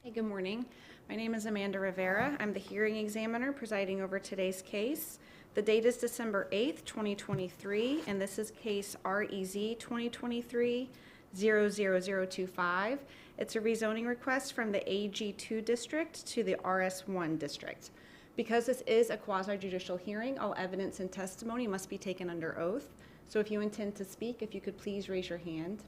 Hey, good morning. My name is Amanda Rivera. I'm the hearing examiner presiding over today's case. The date is December 8th, 2023, and this is case REZ2023-00025. It's a rezoning request from the AG2 district to the RS1 district. Because this is a quasi-judicial hearing, all evidence and testimony must be taken under oath. So if you intend to speak, if you could please raise your hand.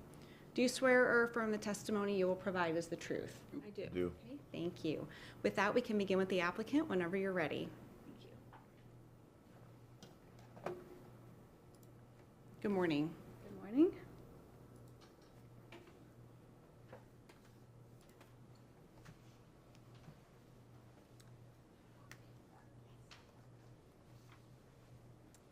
Do you swear or affirm the testimony you will provide is the truth? I do. Okay, thank you. With that, we can begin with the applicant whenever you're ready. Thank you. Good morning. Good morning.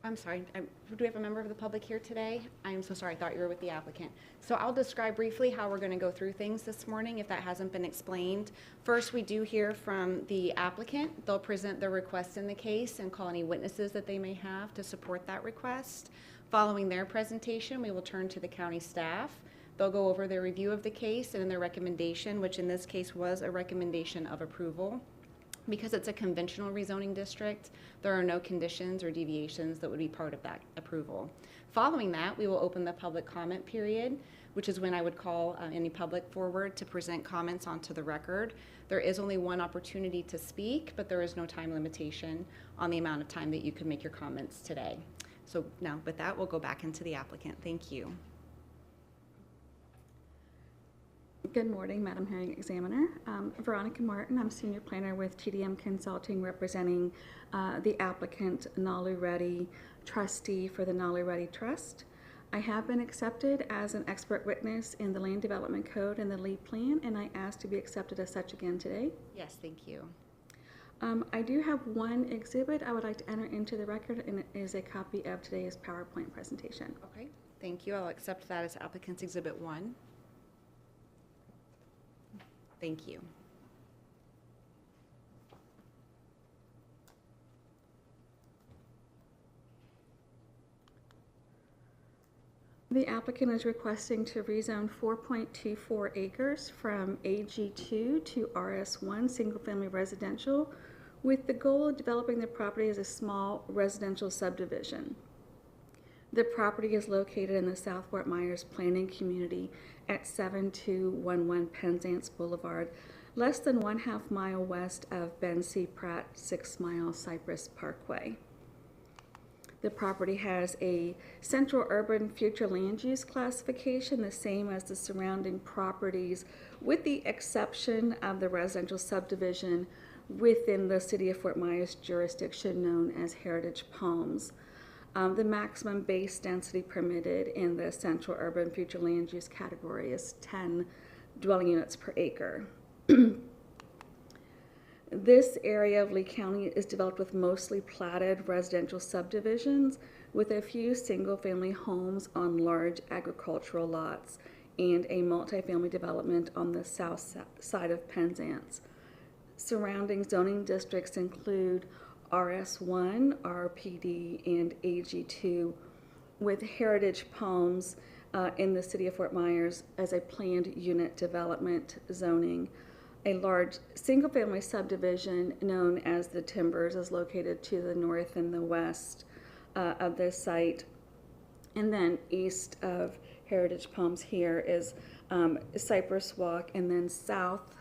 I'm sorry, do we have a member of the public here today? I'm so sorry, I thought you were with the applicant. So I'll describe briefly how we're going to go through things this morning if that hasn't been explained. First, we do hear from the applicant. They'll present their request in the case and call any witnesses that they may have to support that request. Following their presentation, we will turn to the county staff. They'll go over their review of the case and their recommendation, which in this case was a recommendation of approval. Because it's a conventional rezoning district, there are no conditions or deviations that would be part of that approval. Following that, we will open the public comment period, which is when I would call any public forward to present comments onto the record. There is only one opportunity to speak, but there is no time limitation on the amount of time that you can make your comments today. So now with that, we'll go back into the applicant. Thank you. Good morning, Madam Hearing Examiner. Veronica Martin, I'm Senior Planner with TDM Consulting, representing the applicant, Nallu Reddy, trustee for the Nallu Reddy Trust. I have been accepted as an expert witness in the Land Development Code and the LEAD Plan, and I ask to be accepted as such again today. Yes, thank you. I do have one exhibit I would like to enter into the record, and it is a copy of today's PowerPoint presentation. Okay, thank you. I'll accept that as applicant's exhibit 1. Thank you. The applicant is requesting to rezone 4.24 acres from AG2 to RS1 single-family residential with the goal of developing the property as a small residential subdivision. The property is located in the South Fort Myers planning community at 7211 Penzance Boulevard, less than 1/2 mile west of Ben C. Pratt 6 Mile Cypress Parkway. The property has a central urban future land use classification, the same as the surrounding properties, with the exception of the residential subdivision within the City of Fort Myers jurisdiction known as Heritage Palms. The maximum base density permitted in the central urban future land use category is 10 dwelling units per acre. This area of Lee County is developed with mostly platted residential subdivisions with a few single-family homes on large agricultural lots and a multifamily development on the south side of Penzance. Surrounding zoning districts include RS1, RPD, and AG2, with Heritage Palms in the City of Fort Myers as a planned unit development zoning. A large single-family subdivision known as the Timbers is located to the north and the west of this site. And then east of Heritage Palms here is Cypress Walk, and then south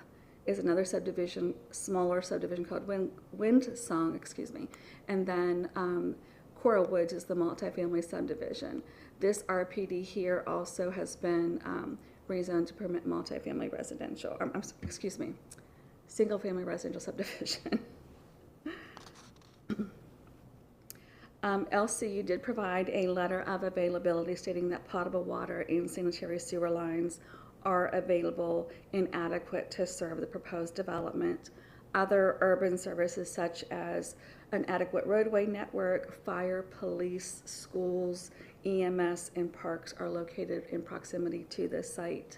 is another subdivision, smaller subdivision called Wind Song, and then Coral Woods is the multifamily subdivision. This RPD here also has been rezoned to permit multifamily residential, single-family residential subdivision. LCU did provide a letter of availability stating that potable water and sanitary sewer lines are available and adequate to serve the proposed development. Other urban services such as an adequate roadway network, fire, police, schools, EMS, and parks are located in proximity to this site.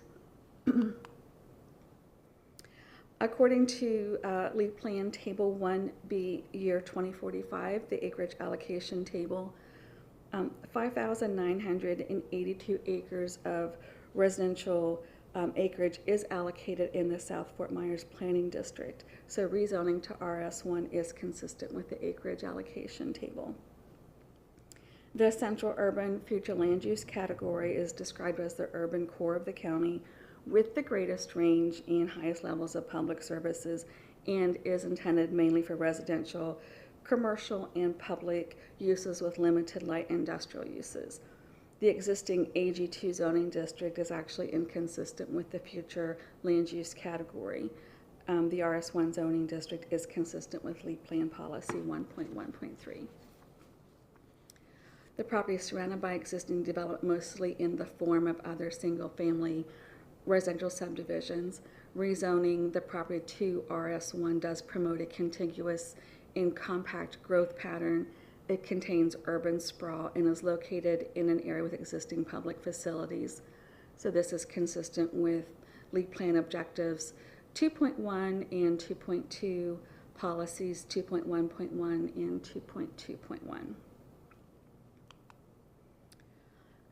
According to LEAD Plan Table 1B, year 2045, the acreage allocation table, 5,982 acres of residential acreage is allocated in the South Fort Myers Planning District. So rezoning to RS1 is consistent with the acreage allocation table. The central urban future land use category is described as the urban core of the county with the greatest range and highest levels of public services, and is intended mainly for residential, commercial, and public uses with limited light industrial uses. The existing AG2 zoning district is actually inconsistent with the future land use category. The RS1 zoning district is consistent with LEAP Plan Policy 1.1.3. The property is surrounded by existing development, mostly in the form of other single-family residential subdivisions. Rezoning the property to RS1 does promote a contiguous and compact growth pattern. It contains urban sprawl and is located in an area with existing public facilities. So this is consistent with LEAP Plan Objectives 2.1 and 2.2, Policies 2.1.1 and 2.2.1.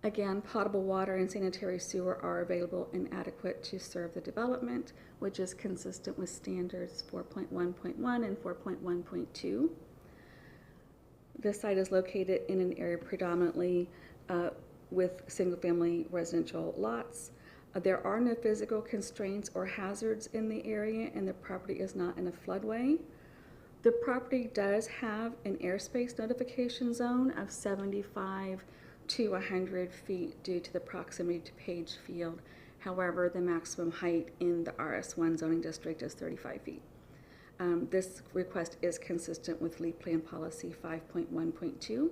Again, potable water and sanitary sewer are available and adequate to serve the development, which is consistent with standards 4.1.1 and 4.1.2. This site is located in an area predominantly with single-family residential lots. There are no physical constraints or hazards in the area, and the property is not in a floodway. The property does have an airspace notification zone of 75 to 100 feet due to the proximity to Page Field. However, the maximum height in the RS1 zoning district is 35 feet. This request is consistent with LEAP Plan Policy 5.1.2.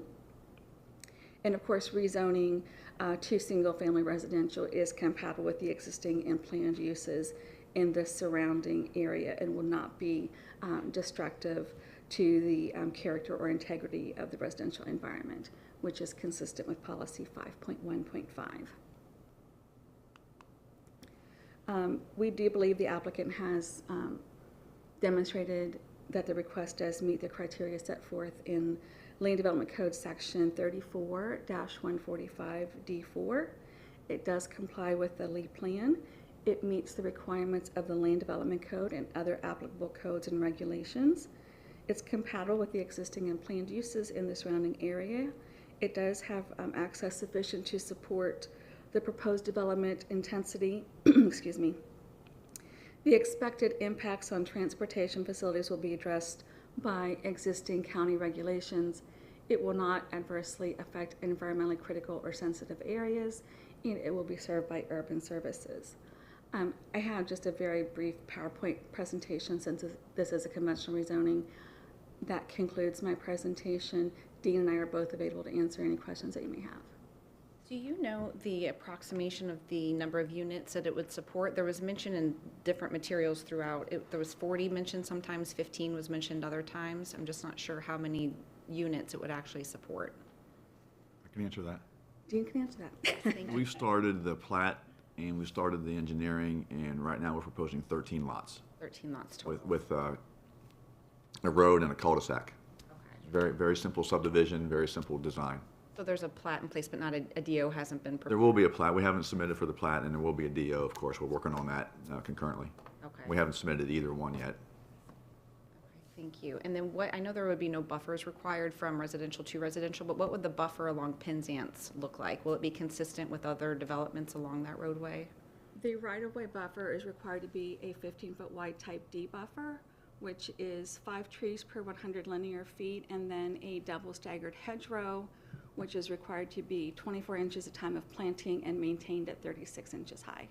And of course, rezoning to single-family residential is compatible with the existing and planned uses in the surrounding area and will not be destructive to the character or integrity of the residential environment, which is consistent with Policy 5.1.5. We do believe the applicant has demonstrated that the request does meet the criteria set forth in Land Development Code Section 34-145D4. It does comply with the LEAP Plan. It meets the requirements of the Land Development Code and other applicable codes and regulations. It's compatible with the existing and planned uses in the surrounding area. It does have access sufficient to support the proposed development intensity. Excuse me. The expected impacts on transportation facilities will be addressed by existing county regulations. It will not adversely affect environmentally critical or sensitive areas, and it will be served by urban services. I have just a very brief PowerPoint presentation since this is a conventional rezoning. That concludes my presentation. Dean and I are both available to answer any questions that you may have. Do you know the approximation of the number of units that it would support? There was mention in different materials throughout. There was 40 mentioned sometimes, 15 was mentioned other times. I'm just not sure how many units it would actually support. I can answer that. Dean can answer that. Thank you. We've started the plat and we started the engineering, and right now we're proposing 13 lots 13 lots total. with a road and a cul-de-sac. Okay. Very, very simple subdivision, very simple design. So there's a plat in place, but not a DO hasn't been There prepared? will be a plat. We haven't submitted for the plat, and there will be a DO, of course. We're working on that concurrently. Okay. We haven't submitted either one yet. Okay, thank you. And then I know there would be no buffers required from residential to residential, but what would the buffer along Penzance look like? Will it be consistent with other developments along that roadway? The right-of-way buffer is required to be a 15-foot wide type D buffer, which is 5 trees per 100 linear feet, and then a double staggered hedgerow, which is required to be 24 inches at time of planting and maintained at 36 inches high.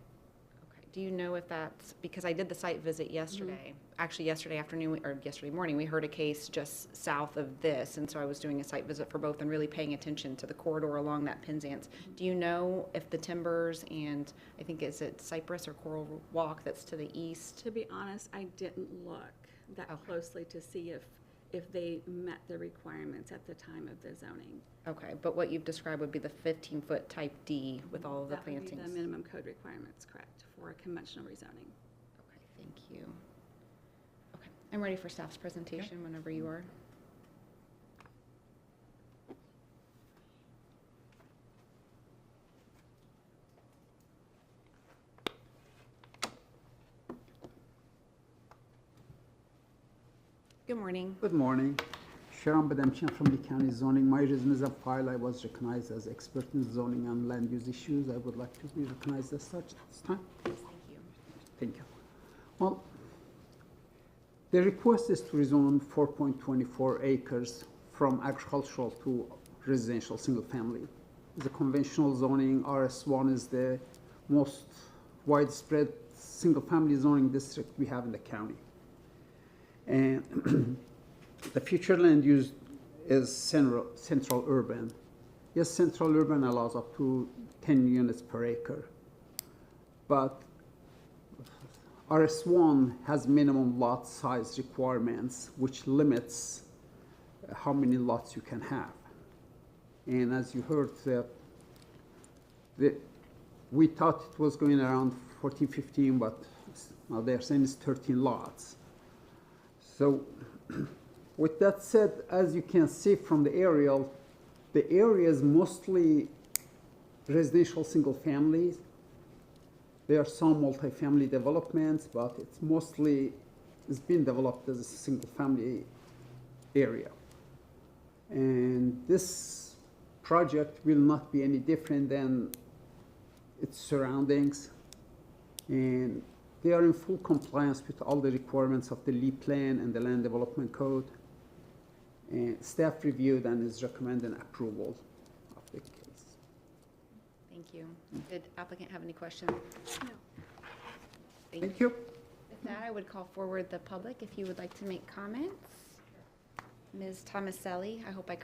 Okay. Do you know if that's, because I did the site visit yesterday, actually yesterday afternoon, or yesterday morning, we heard a case just south of this, and so I was doing a site visit for both and really paying attention to the corridor along that Penzance. Do you know if the timbers and, I think, is it Cypress or Coral Walk that's to the east? To be honest, I didn't look that closely to see if they met the requirements at the time of the zoning. Okay, but what you've described would be the 15-foot type D with all of the That would plantings? be the minimum code requirements, correct, for a conventional rezoning. Okay, thank you. Okay, I'm ready for staff's presentation whenever you are. Good morning. Good morning. Sharon Badamchian from the county zoning. My resume is on file. I was recognized as expert in zoning and land use issues. I would like to be recognized as such this time. Yes, thank you. Thank you. Well, the request is to rezone 4.24 acres from agricultural to residential single family. The conventional zoning, RS1, is the most widespread single family zoning district we have in the county. And the future land use is central urban. Yes, central urban allows up to 10 units per acre, but RS1 has minimum lot size requirements, which limits how many lots you can have. And as you heard, we thought it was going around 14, 15, but now they're saying it's 13 lots. So with that said, as you can see from the aerial, the area is mostly residential single families. There are some multifamily developments, but it's been developed as a single family area. And this project will not be any different than its surroundings. And they are in full compliance with all the requirements of the LEED plan and the Land Development Code. And staff reviewed and is recommending approval of the case. Thank you. Did applicant have any questions? No. Thank you. With that, I would call forward the public if you would like to make comments. Ms. Tomaselli, I hope I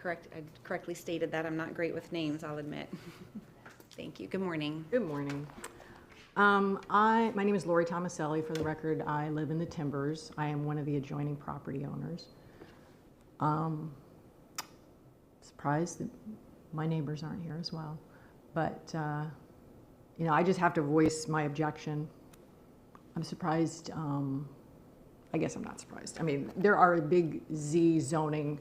correctly stated that. I'm not great with names, I'll admit. Thank you. Good morning. Good morning. My name is Lori Tomaselli. For the record, I live in the Timbers. I am one of the adjoining property owners. Surprised that my neighbors aren't here as well. But, I just have to voice my objection. I'm surprised. I guess I'm not surprised. I mean, there are big Z zoning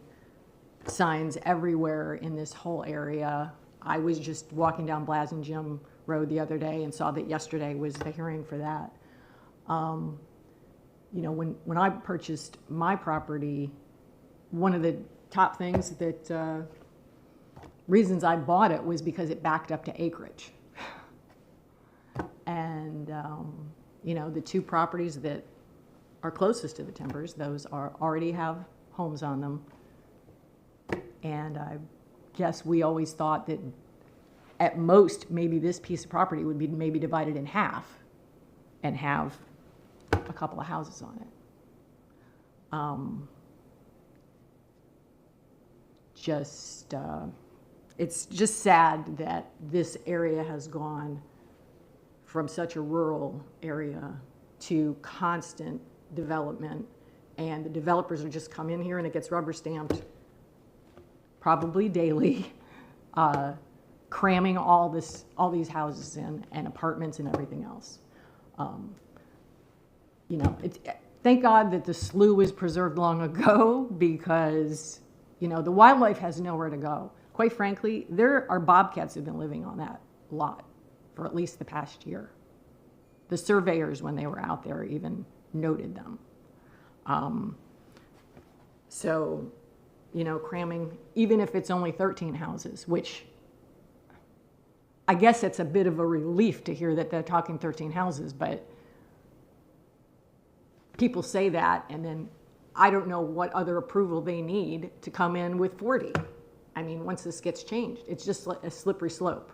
signs everywhere in this whole area. I was just walking down Blasenjim Road the other day and saw that yesterday was the hearing for that. When I purchased my property, one of the top things that reasons I bought it was because it backed up to acreage. And the two properties that are closest to the Timbers, those already have homes on them. And I guess we always thought that at most, maybe this piece of property would be maybe divided in half and have a couple of houses on it. It's just sad that this area has gone from such a rural area to constant development, and the developers are just come in here and it gets rubber stamped probably daily, cramming all these houses in and apartments and everything else. Thank God that the slough was preserved long ago, because the wildlife has nowhere to go. Quite frankly, there are bobcats who've been living on that lot for at least the past year. The surveyors, when they were out there, even noted them. Cramming, even if it's only 13 houses, which I guess it's a bit of a relief to hear that they're talking 13 houses, but people say that, and then I don't know what other approval they need to come in with 40. I mean, once this gets changed, it's just like a slippery slope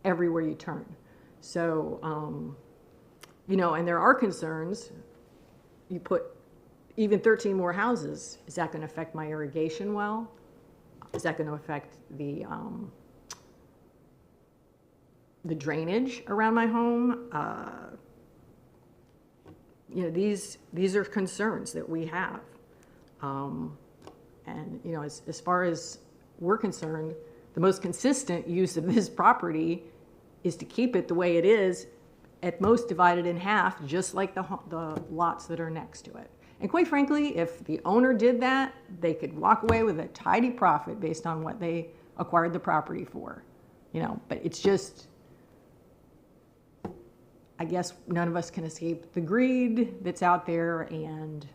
everywhere you turn. So, and there are concerns. You put even 13 more houses, is that going to affect my irrigation well? Is that going to affect the drainage around my home? These are concerns that we have. As far as we're concerned, the most consistent use of this property is to keep it the way it is, at most divided in half, just like the lots that are next to it. And quite frankly, if the owner did that, they could walk away with a tidy profit based on what they acquired the property for. But it's just, I guess none of us can escape the greed that's out there, and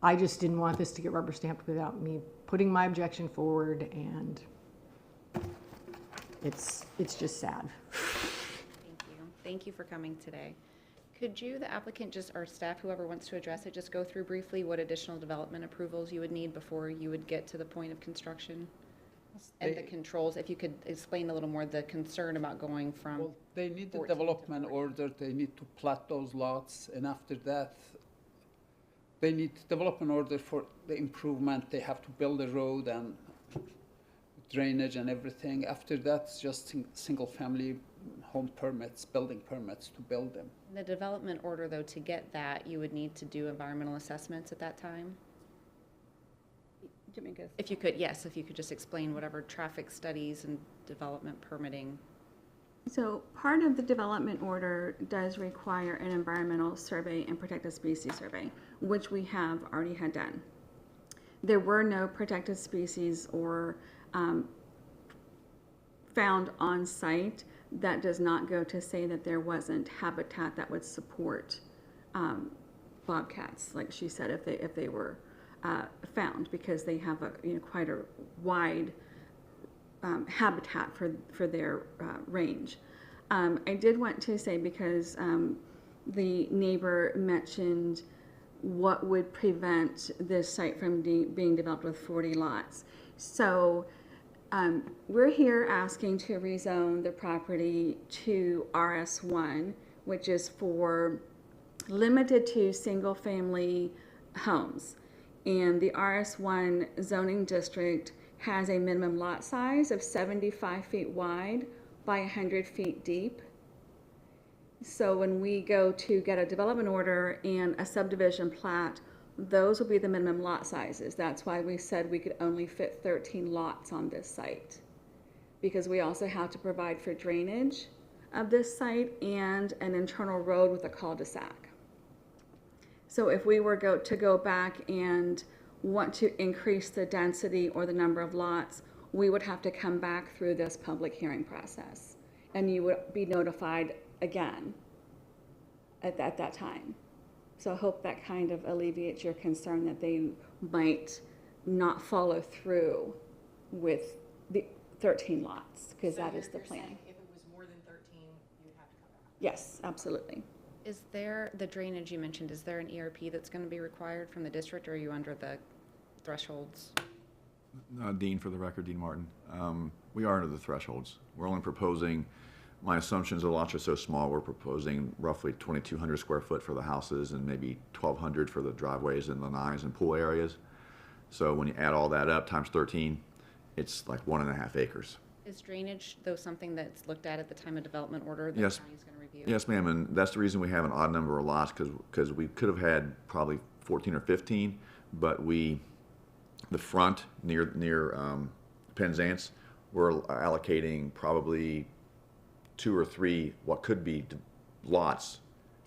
I just didn't want this to get rubber stamped without me putting my objection forward, and it's just sad. Thank you. Thank you for coming today. Could you, the applicant, just, or staff, whoever wants to address it, just go through briefly what additional development approvals you would need before you would get to the point of construction? And the controls, if you could explain a little more the concern about going from, Well, they need the 14 to development 40. order, they need to plat those lots, and after that, they need development order for the improvement, they have to build a road and drainage and everything. After that, it's just single-family home permits, building permits to build them. the development order, though, to get that, you would need to do environmental assessments at that time? If you could, yes, if you could just explain whatever traffic studies and development permitting. So part of the development order does require an environmental survey and protected species survey, which we have already had done. There were no protected species or found on site. That does not go to say that there wasn't habitat that would support bobcats, like she said, if they were found, because they have a quite a wide habitat for their range. I did want to say, because the neighbor mentioned what would prevent this site from being developed with 40 lots. So we're here asking to rezone the property to RS1, which is for limited to single-family homes. And the RS1 zoning district has a minimum lot size of 75 feet wide by 100 feet deep. So when we go to get a development order and a subdivision plat, those will be the minimum lot sizes. That's why we said we could only fit 13 lots on this site, because we also have to provide for drainage of this site and an internal road with a cul-de-sac. So if we were to go back and want to increase the density or the number of lots, we would have to come back through this public hearing process, and you would be notified again at that time. So I hope that kind of alleviates your concern that they might not follow through with the 13 lots, because that is the plan. If it was more than 13, you'd have to come back. Yes, absolutely. Is there, the drainage you mentioned, is there an ERP that's going to be required from the district, or are you under the thresholds? Dean, for the record, Dean Martin. We are under the thresholds. We're only proposing, my assumptions, the lots are so small, we're proposing roughly 2,200 square foot for the houses and maybe 1,200 for the driveways and lanais and pool areas. So when you add all that up times 13, it's like 1.5 acres. Is drainage, though, something that's looked at the time of development order that Yes. the county's going to review? Yes, ma'am, and that's the reason we have an odd number of lots, because we could have had probably 14 or 15, but the front near Penzance, we're allocating probably 2 or 3 what could be lots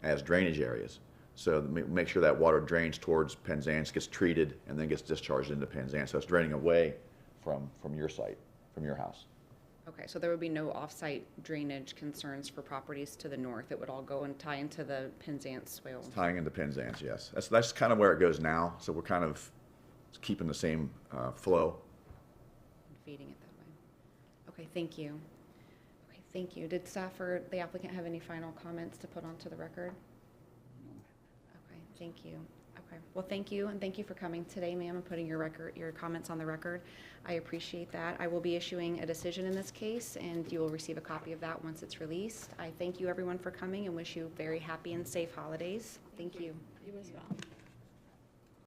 as drainage areas. So make sure that water drains towards Penzance, gets treated, and then gets discharged into Penzance. So it's draining away from your site, from your house. Okay, so there would be no off-site drainage concerns for properties to the north. It would all go and tie into the Penzance swale. It's tying into Penzance, yes. That's kind of where it goes now. So we're kind of keeping the same flow. And feeding it that way. Okay, thank you. Okay, thank you. Did staff or the applicant have any final comments to put onto the record? Okay, thank you. Okay, well, thank you, and thank you for coming today, ma'am, and putting your comments on the record. I appreciate that. I will be issuing a decision in this case, and you will receive a copy of that once it's released. I thank you, everyone, for coming, and wish you very happy and safe holidays. Thank you. You as well.